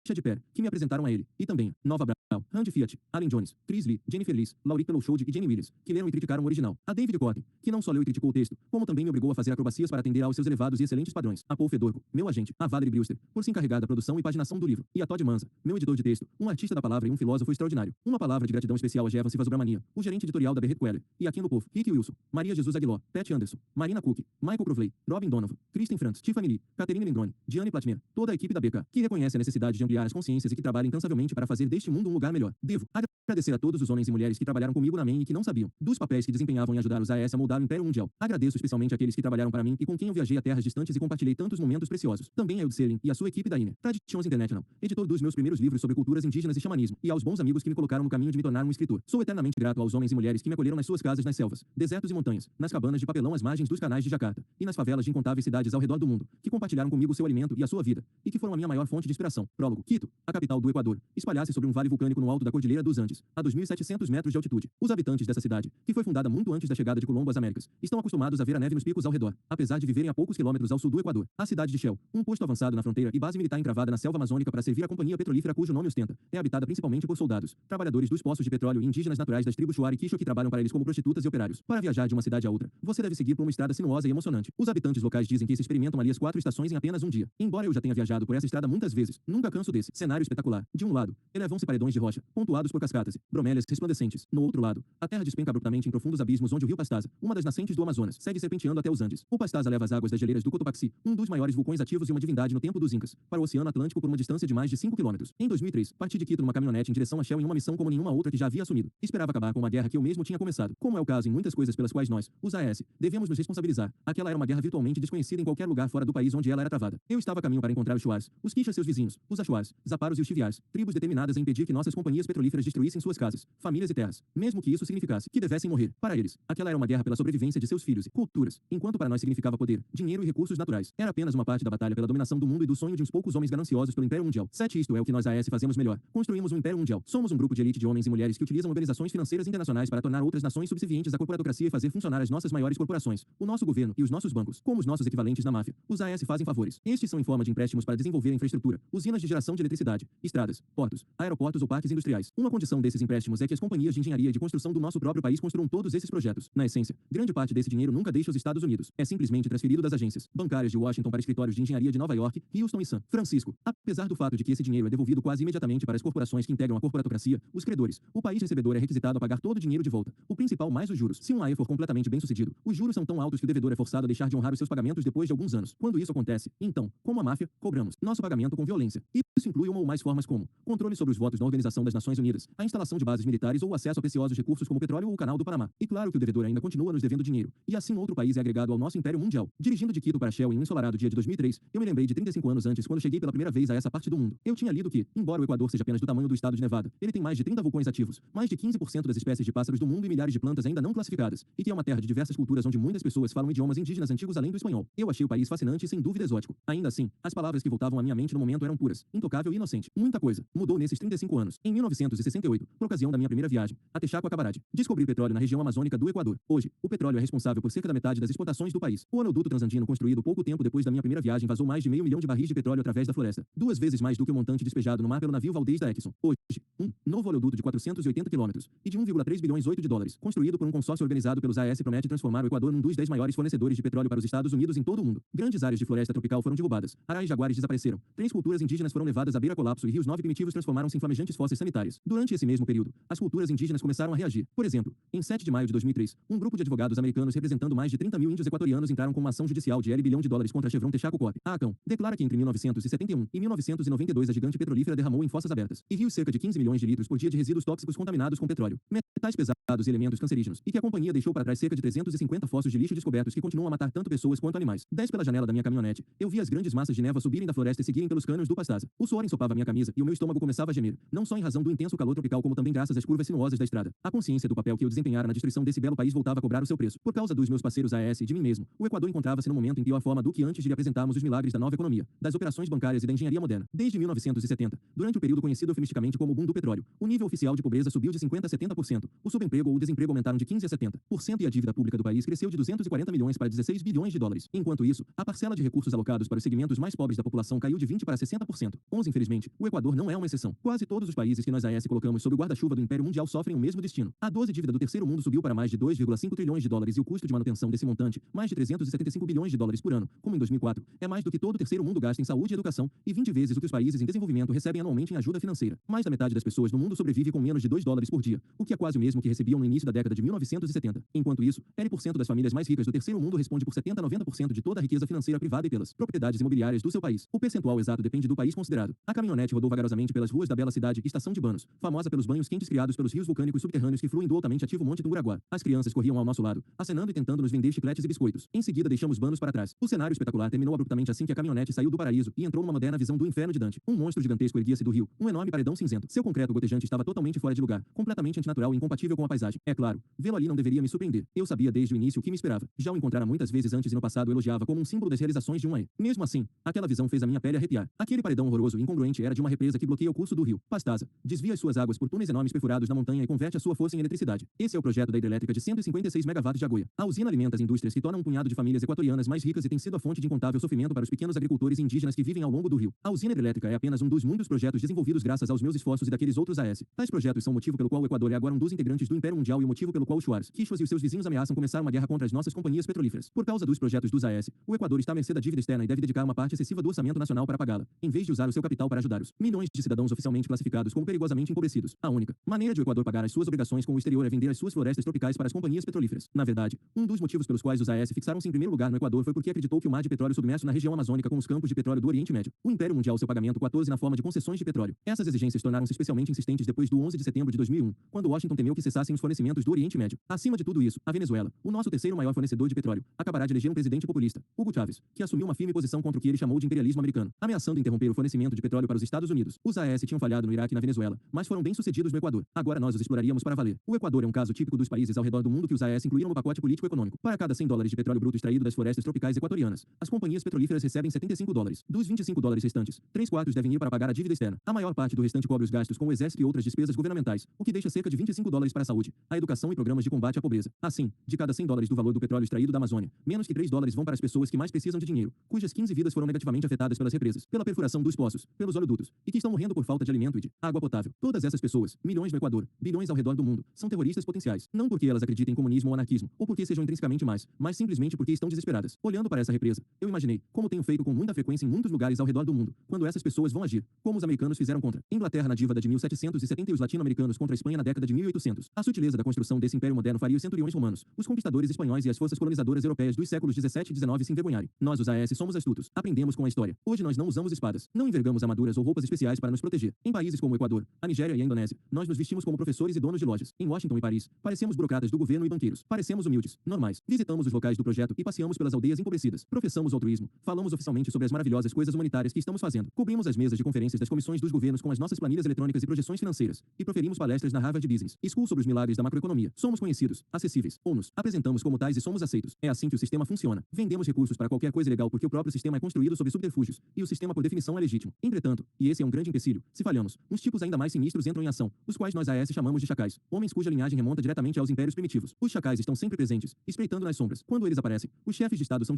de que me apresentaram a ele, e também Nova Brown, Randy Fiat, Allen Jones, Chris Lee, Jennifer Liz, Laurita Lochode e Jamie Willis, que leram e criticaram o original. A David Cotten, que não só leu e criticou o texto, como também me obrigou a fazer acrobacias para atender aos seus elevados e excelentes padrões. A Paul Fedorko, meu agente, a Valerie Brewster, por se encarregar da produção e paginação do livro, e a Todd Manza, meu editor de texto, um artista da palavra e um filósofo extraordinário. Uma palavra de gratidão especial a Jeva Sivasubramania, o gerente editorial da Berret Queller, e a Kim Lupov, Rick Wilson, Maria Jesus Aguiló, Pat Anderson, Marina Cook, Michael Crowley, Robin Donovan, Kristen Franks, Tiffany Lee, Catherine Lindrone, Diane Platner, toda a equipe da BK, que reconhece a necessidade de ampliar as consciências e que trabalha incansavelmente para fazer deste mundo um lugar melhor. Devo agradecer a todos os homens e mulheres que trabalharam comigo na MEN e que não sabiam dos papéis que desempenhavam em ajudar os AS a moldar o Império Mundial. Agradeço especialmente àqueles que trabalharam para mim e com quem eu viajei a terras distantes e compartilhei tantos momentos preciosos. Também a Eud Selin e a sua equipe da INER Traditions International, editor dos meus primeiros livros sobre culturas indígenas e xamanismo, e aos bons amigos que me colocaram no caminho de me tornar um escritor. Sou eternamente grato aos homens e mulheres que me acolheram nas suas casas nas selvas, desertos e montanhas, nas cabanas de papelão às margens dos canais de Jacarta, e nas favelas de incontáveis cidades ao redor do mundo, que compartilharam comigo o seu alimento e a sua vida, e que foram a minha maior fonte de inspiração. Prólogo. Quito, a capital do Equador, espalhasse sobre um vale vulcânico no alto da Cordilheira dos Andes, a 2.700 metros de altitude. Os habitantes dessa cidade, que foi fundada muito antes da chegada de Colombo às Américas, estão acostumados a ver a neve nos picos ao redor, apesar de viverem a poucos quilômetros ao sul do Equador. A cidade de Shell, um posto avançado na fronteira e base militar encravada na selva amazônica para servir a companhia petrolífera cujo nome ostenta, é habitada principalmente por soldados, trabalhadores dos poços de petróleo e indígenas naturais das tribos Shuar e Quichua que trabalham para eles como prostitutas e operários. Para viajar de uma cidade a outra, você deve seguir por uma estrada sinuosa e emocionante. Os habitantes locais dizem que se experimentam ali as 4 estações em apenas um dia. Embora eu já tenha viajado por essa estrada muitas vezes, nunca canso desse cenário espetacular. De um lado, elevam-se paredões de rocha, pontuados por cascatas e bromélias resplandecentes. No outro lado, a terra despenca abruptamente em profundos abismos onde o rio Pastaza, uma das nascentes do Amazonas, segue serpenteando até os Andes. O Pastaza leva as águas das geleiras do Cotopaxi, um dos maiores vulcões ativos e uma divindade no tempo dos Incas, para o Oceano Atlântico por uma distância de mais de 5 quilômetros. Em 2003, parti de Quito numa caminhonete em direção a Shell em uma missão como nenhuma outra que já havia assumido. Esperava acabar com uma guerra que eu mesmo tinha começado. Como é o caso em muitas coisas pelas quais nós, os AS, devemos nos responsabilizar. Aquela era uma guerra virtualmente desconhecida em qualquer lugar fora do país onde ela era travada. Eu estava a caminho para encontrar os Shuars, os Quichas seus vizinhos, os Achuars, Zaparos e os Chiviars, tribos determinadas a impedir que nossas companhias petrolíferas destruíssem suas casas, famílias e terras, mesmo que isso significasse que devessem morrer. Para eles, aquela era uma guerra pela sobrevivência de seus filhos e culturas, enquanto para nós significava poder, dinheiro e recursos naturais. Era apenas uma parte da batalha pela dominação do mundo e do sonho de uns poucos homens gananciosos pelo Império Mundial. 7. Isto é o que nós AS fazemos melhor. Construímos um Império Mundial. Somos um grupo de elite de homens e mulheres que utilizam organizações financeiras internacionais para tornar outras nações subservientes à corporatocracia e fazer funcionar as nossas maiores corporações, o nosso governo e os nossos bancos, como os nossos equivalentes na máfia. Os AS fazem favores. Estes são em forma de empréstimos para desenvolver a infraestrutura, usinas de geração de eletricidade, estradas, portos, aeroportos ou parques industriais. Uma condição desses empréstimos é que as companhias de engenharia e de construção do nosso próprio país construam todos esses projetos. Na essência, grande parte desse dinheiro nunca deixa os Estados Unidos. É simplesmente transferido das agências bancárias de Washington para escritórios de engenharia de Nova York, Houston e San Francisco. Apesar do fato de que esse dinheiro é devolvido quase imediatamente para as corporações que integram a corporatocracia, os credores, o país recebedor é requisitado a pagar todo o dinheiro de volta. O principal mais os juros. Se um AE for completamente bem-sucedido, os juros são tão altos que o devedor é forçado a deixar de honrar os seus pagamentos depois de alguns anos. Quando isso acontece, então, como a máfia, cobramos nosso pagamento com violência. Isso inclui uma ou mais formas como controle sobre os votos na Organização das Nações Unidas, a instalação de bases militares ou o acesso a preciosos recursos como o petróleo ou o Canal do Panamá. E claro que o devedor ainda continua nos devendo dinheiro. E assim outro país é agregado ao nosso Império Mundial. Dirigindo de Quito para Shell em um ensolarado dia de 2003, eu me lembrei de 35 anos antes quando cheguei pela primeira vez a essa parte do mundo. Eu tinha lido que, embora o Equador seja apenas do tamanho do estado de Nevada, ele tem mais de 30 vulcões ativos, mais de 15% das espécies de pássaros do mundo e milhares de plantas ainda não classificadas, e que é uma terra de diversas culturas onde muitas pessoas falam idiomas indígenas antigos além do espanhol. Eu achei o país fascinante e sem dúvida exótico. Ainda assim, as palavras que voltavam à minha mente no momento eram puras, intocável e inocente. Muita coisa mudou nesses 35 anos. Em 1968, por ocasião da minha primeira viagem, a Texaco Cabarade, descobri petróleo na região amazônica do Equador. Hoje, o petróleo é responsável por cerca da metade das exportações do país. O oleoduto transandino construído pouco tempo depois da minha primeira viagem vazou mais de meio milhão de barris de petróleo através da floresta, 2 vezes mais do que o montante despejado no mar pelo navio Valdez da Exxon. Hoje, um novo oleoduto de 480 quilômetros e de 1,3 bilhões de dólares, construído por um consórcio organizado pelos AS, promete transformar o Equador num dos 10 maiores fornecedores de petróleo para os Estados Unidos em todo o mundo. Grandes áreas de floresta tropical foram derrubadas, arais e jaguares desapareceram, 3 culturas indígenas foram levadas à beira colapso e rios 9 primitivos transformaram-se em flamejantes fosses sanitárias. Durante esse mesmo período, as culturas indígenas começaram a reagir. Por exemplo, em 7 de maio de 2003, um grupo de advogados americanos representando mais de 30 mil índios equatorianos entraram com uma ação judicial de R$ bilhão contra a Chevron Texaco Corp. A ACAM declara que entre 1971 e 1992 a gigante petrolífera derramou em fossas abertas e rios cerca de 15 milhões de litros por dia de resíduos tóxicos contaminados com petróleo, metais pesados e elementos cancerígenos, e que a companhia deixou para trás cerca de 350 fossos de lixo descobertos que continuam a matar tanto pessoas quanto animais. 10 pela janela da minha caminhonete, eu vi as grandes massas de névoa subirem da floresta e seguirem pelos cânions do Pastaza. O suor ensopava minha camisa e o meu estômago começava a gemer, não só em razão do intenso calor tropical como também graças às curvas sinuosas da estrada. A consciência do papel que eu desempenhara na destruição desse belo país voltava a cobrar o seu preço. Por causa dos meus parceiros AS e de mim mesmo, o Equador encontrava-se no momento em pior forma do que antes de lhe apresentarmos os milagres da nova economia, das operações bancárias e da engenharia moderna. Desde 1970, durante o período conhecido eufemisticamente como boom do petróleo, o nível oficial de pobreza subiu de 50% a 70%, o subemprego ou o desemprego aumentaram de 15% a 70%, e a dívida pública do país cresceu de 240 milhões para 16 bilhões de dólares. Enquanto isso, a parcela de recursos alocados para os segmentos mais pobres da população caiu de 20% para 60%. 11 Infelizmente, o Equador não é uma exceção. Quase todos os países que nós AES colocamos sob o guarda-chuva do Império Mundial sofrem o mesmo destino. A dose dívida do terceiro mundo subiu para mais de 2,5 trilhões de dólares e o custo de manutenção desse montante, mais de 375 bilhões de dólares por ano, como em 2004, é mais do que todo o terceiro mundo gasta em saúde e educação e 20 vezes o que os países em desenvolvimento recebem anualmente em ajuda financeira. Mais da metade das pessoas no mundo sobrevive com menos de 2 dólares por dia, o que é quase o mesmo que recebiam no início da década de 1970. Enquanto isso, N% das famílias mais ricas do terceiro mundo responde por 70 a 90% de toda a riqueza financeira privada e pelas propriedades imobiliárias do seu país. O percentual exato depende do país considerado. A caminhonete rodou vagarosamente pelas ruas da bela cidade Estação de Banos, famosa pelos banhos quentes criados pelos rios vulcânicos subterrâneos que fluem do altamente ativo Monte Tunguraguá. As crianças corriam ao nosso lado, acenando e tentando nos vender chicletes e biscoitos. Em seguida deixamos Banos para trás. O cenário espetacular terminou abruptamente assim que a caminhonete saiu do paraíso e entrou numa moderna visão do inferno de Dante. Um monstro gigantesco erguia-se do rio, um enorme paredão cinzento. Seu concreto gotejante estava totalmente fora de lugar, completamente antinatural e incompatível com a paisagem. É claro, vê-lo ali não deveria me surpreender. Eu sabia desde o início o que me esperava. Já o encontrara muitas vezes antes e no passado elogiava como um símbolo das realizações de um AE. Mesmo assim, aquela visão fez a minha pele arrepiar. Aquele paredão horroroso e incongruente era de uma represa que bloqueia o curso do rio Pastaza, desvia as suas águas por túneis enormes perfurados na montanha e converte a sua força em eletricidade. Esse é o projeto da hidrelétrica de 156 megawatts de Agoia. A usina alimenta as indústrias que tornam um punhado de famílias equatorianas mais ricas e tem sido a fonte de incontável sofrimento para os pequenos agricultores e indígenas que vivem ao longo do rio. A usina hidrelétrica é apenas um dos muitos projetos desenvolvidos graças aos meus esforços e daqueles outros AES. Tais projetos são o motivo pelo qual o Equador é agora um dos integrantes do Império Mundial e o motivo pelo qual os Juárez, Quichuas e os seus vizinhos ameaçam começar uma guerra contra as nossas companhias petrolíferas. Por causa dos projetos dos AES, o Equador está à mercê da dívida externa e deve dedicar uma parte excessiva do orçamento nacional para pagá-la, em vez de usar o seu capital para ajudar-os. Milhões de cidadãos oficialmente classificados como perigosamente empobrecidos. A única maneira de o Equador pagar as suas obrigações com o exterior é vender as suas florestas tropicais para as companhias petrolíferas. Na verdade, um dos motivos pelos quais os AES fixaram-se em primeiro lugar no Equador foi porque acreditou que o mar de petróleo submerso na região amazônica com os campos de petróleo do Oriente Médio. O Império Mundial seu pagamento 14 na forma de concessões de petróleo. Essas exigências tornaram-se especialmente insistentes depois do 11 de setembro de 2001, quando Washington temeu que cessassem os fornecimentos do Oriente Médio. Acima de tudo isso, a Venezuela, o nosso terceiro maior fornecedor de petróleo, acabará de eleger um presidente populista, Hugo Chávez, que assumiu uma firme posição contra o que ele chamou de imperialismo americano, ameaçando interromper o fornecimento de petróleo para os Estados Unidos. Os AES tinham falhado no Iraque e na Venezuela, mas foram bem-sucedidos no Equador. Agora nós os exploraríamos para valer. O Equador é um caso típico dos países ao redor do mundo que os AES incluíram no pacote político-econômico. Para cada 100 dólares de petróleo bruto extraído das florestas tropicais equatorianas, as companhias petrolíferas recebem 75 dólares. Dos 25 dólares restantes, 3/4 devem ir para pagar a dívida externa. A maior parte do restante cobre os gastos com o exército e outras despesas governamentais, o que deixa cerca de 25 dólares para a saúde, a educação e programas de combate à pobreza. Assim, de cada 100 dólares do valor do petróleo extraído da Amazônia, menos que 3 dólares vão para as pessoas que mais precisam de dinheiro, cujas 15 vidas foram negativamente afetadas pelas represas, pela perfuração dos poços, pelos oleodutos, e que estão morrendo por falta de alimento e de água potável. Todas essas pessoas, milhões no Equador, bilhões ao redor do mundo, são terroristas potenciais. Não porque elas acreditem em comunismo ou anarquismo, ou porque sejam intrinsecamente mais, mas simplesmente porque estão desesperadas. Olhando para essa represa, eu imaginei, como tenho feito com muita frequência em muitos lugares ao redor do mundo, quando essas pessoas vão agir, como os americanos fizeram contra Inglaterra na dívida de 1770 e os latino-americanos contra a Espanha na década de 1800. A sutileza da construção desse império moderno faria os centuriões romanos, os conquistadores espanhóis e as forças colonizadoras europeias dos séculos 17 e 19 se envergonharem. Nós, os AES, somos astutos. Aprendemos com a história. Hoje nós não usamos espadas. Não envergamos armaduras ou roupas especiais para nos proteger. Em países como o Equador, a Nigéria e a Indonésia, nós nos vestimos como professores e donos de lojas. Em Washington e Paris, parecemos burocratas do governo e banqueiros. Parecemos humildes, normais. Visitamos os locais do projeto e passeamos pelas aldeias empobrecidas. Professamos altruísmo. Falamos oficialmente sobre as maravilhosas coisas humanitárias que estamos fazendo. Cobrimos as mesas de conferências das comissões dos governos com as nossas planilhas eletrônicas e projeções financeiras. E proferimos palestras na Harvard Business School sobre os milagres da macroeconomia. Somos conhecidos, acessíveis, ou nos apresentamos como tais e somos aceitos. É assim que o sistema funciona. Vendemos recursos para qualquer coisa legal porque o próprio sistema é construído sobre subterfúgios, e o sistema por definição é legítimo. Entretanto, e esse é um grande empecilho, se falhamos, uns tipos ainda mais sinistros entram em ação, os quais nós AES chamamos de chacais, homens cuja linhagem remonta diretamente aos impérios primitivos. Os chacais estão sempre presentes, espreitando nas sombras. Quando eles aparecem, os chefes de estado são